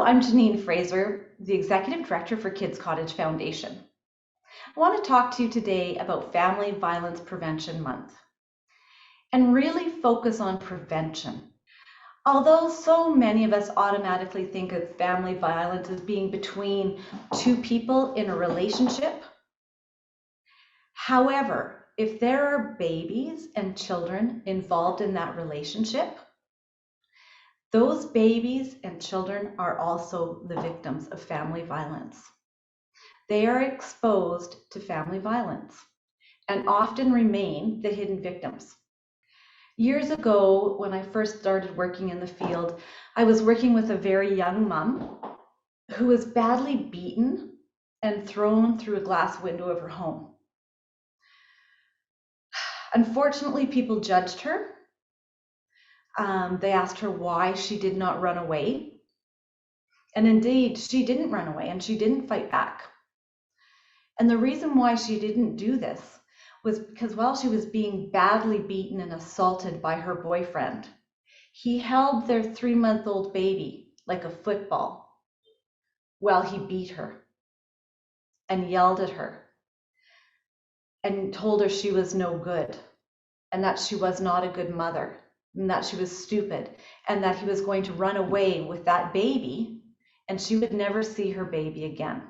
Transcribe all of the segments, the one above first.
I'm Janine Fraser, the Executive Director for Kids Cottage Foundation. I want to talk to you today about Family Violence Prevention Month and really focus on prevention. Although so many of us automatically think of family violence as being between two people in a relationship, however, if there are babies and children involved in that relationship, those babies and children are also the victims of family violence. They are exposed to family violence and often remain the hidden victims. Years ago, when I first started working in the field, I was working with a very young mom who was badly beaten and thrown through a glass window of her home. Unfortunately, people judged her. They asked her why she did not run away. And indeed, she didn't run away and she didn't fight back. And the reason why she didn't do this was because while she was being badly beaten and assaulted by her boyfriend, he held their 3-month-old baby like a football while he beat her and yelled at her and told her she was no good and that she was not a good mother and that she was stupid and that he was going to run away with that baby and she would never see her baby again.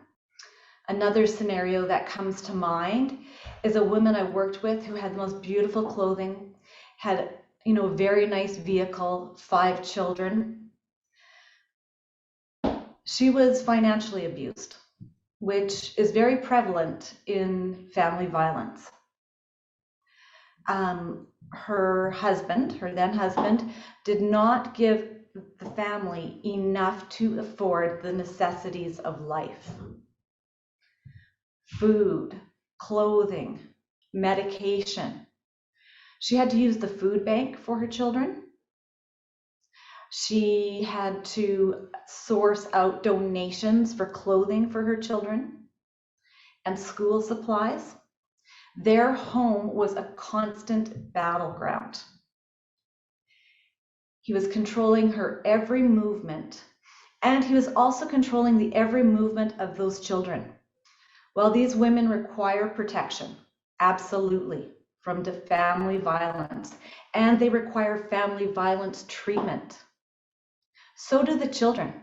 Another scenario that comes to mind is a woman I worked with who had the most beautiful clothing, had a very nice vehicle, 5 children. She was financially abused, which is very prevalent in family violence. Her then husband, did not give the family enough to afford the necessities of life. Food, clothing, medication. She had to use the food bank for her children. She had to source out donations for clothing for her children and school supplies. Their home was a constant battleground. He was controlling her every movement, and he was also controlling the every movement of those children. Well, these women require protection, absolutely, from the family violence, and they require family violence treatment. So do the children.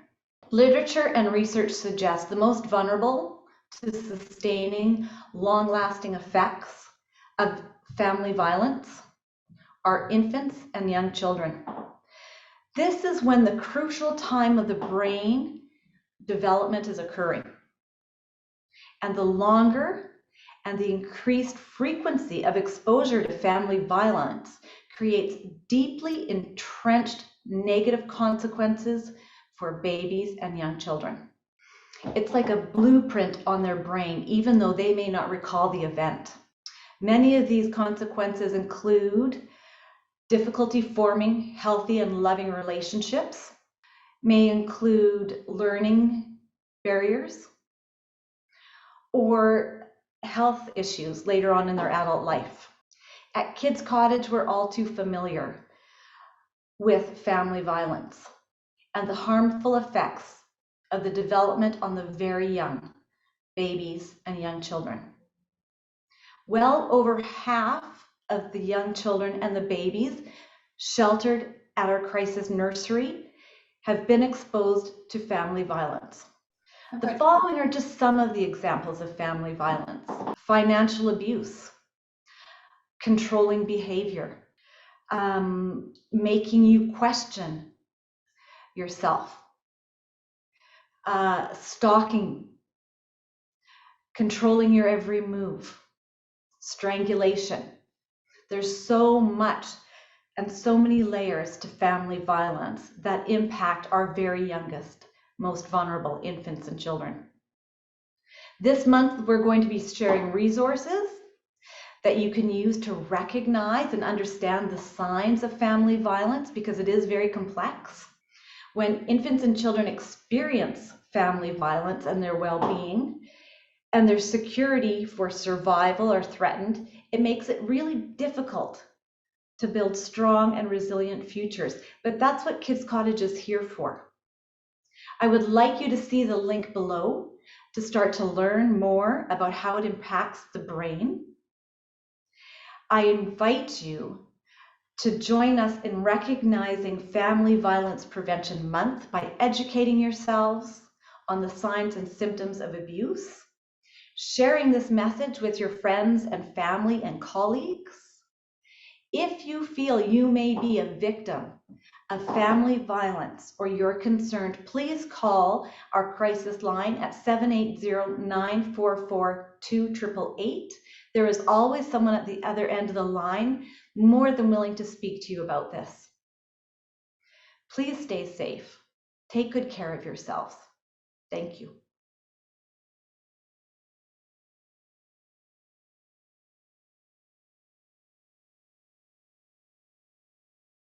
Literature and research suggest the most vulnerable to sustaining long-lasting effects of family violence are infants and young children. This is when the crucial time of the brain development is occurring. And the longer and the increased frequency of exposure to family violence creates deeply entrenched negative consequences for babies and young children. It's like a blueprint on their brain, even though they may not recall the event. Many of these consequences include difficulty forming healthy and loving relationships, may include learning barriers, or health issues later on in their adult life. At Kids Cottage, we're all too familiar with family violence and the harmful effects of the development on the very young, babies and young children. Well over half of the young children and the babies sheltered at our crisis nursery have been exposed to family violence. The following are just some of the examples of family violence: financial abuse, controlling behavior, making you question yourself, stalking, controlling your every move, strangulation. There's so much and so many layers to family violence that impact our very youngest, most vulnerable infants and children. This month, we're going to be sharing resources that you can use to recognize and understand the signs of family violence, because it is very complex. When infants and children experience family violence and their well-being and their security for survival are threatened, it makes it really difficult to build strong and resilient futures. But that's what Kids Cottage is here for. I would like you to see the link below to start to learn more about how it impacts the brain. I invite you to join us in recognizing Family Violence Prevention Month by educating yourselves on the signs and symptoms of abuse, sharing this message with your friends and family and colleagues. If you feel you may be a victim of family violence or you're concerned, please call our crisis line at 780-944-2888. There is always someone at the other end of the line more than willing to speak to you about this. Please stay safe. Take good care of yourselves. Thank you.